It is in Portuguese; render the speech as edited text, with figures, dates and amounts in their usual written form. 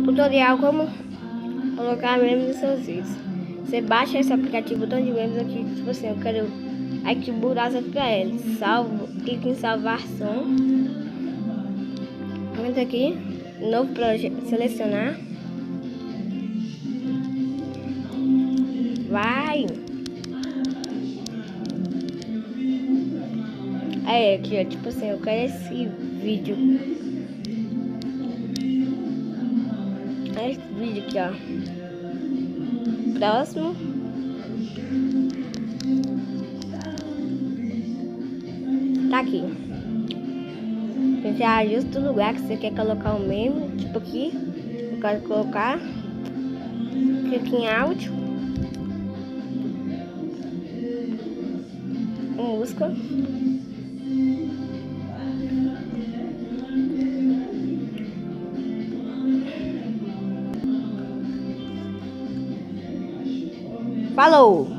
Tutorial como colocar memes nos seus vídeos. Você baixa esse aplicativo, botão de memes aqui, tipo assim, eu quero arquivo browser para ele. Salvo, clique em salvar som. Entra aqui, novo projeto, selecionar. Vai. Aí aqui, ó, tipo assim, eu quero esse vídeo. Esse vídeo aqui, ó. Próximo. Tá aqui. Você ajusta o lugar que você quer colocar o meme. Tipo aqui. Eu quero colocar. Clique em áudio. Música. Falou!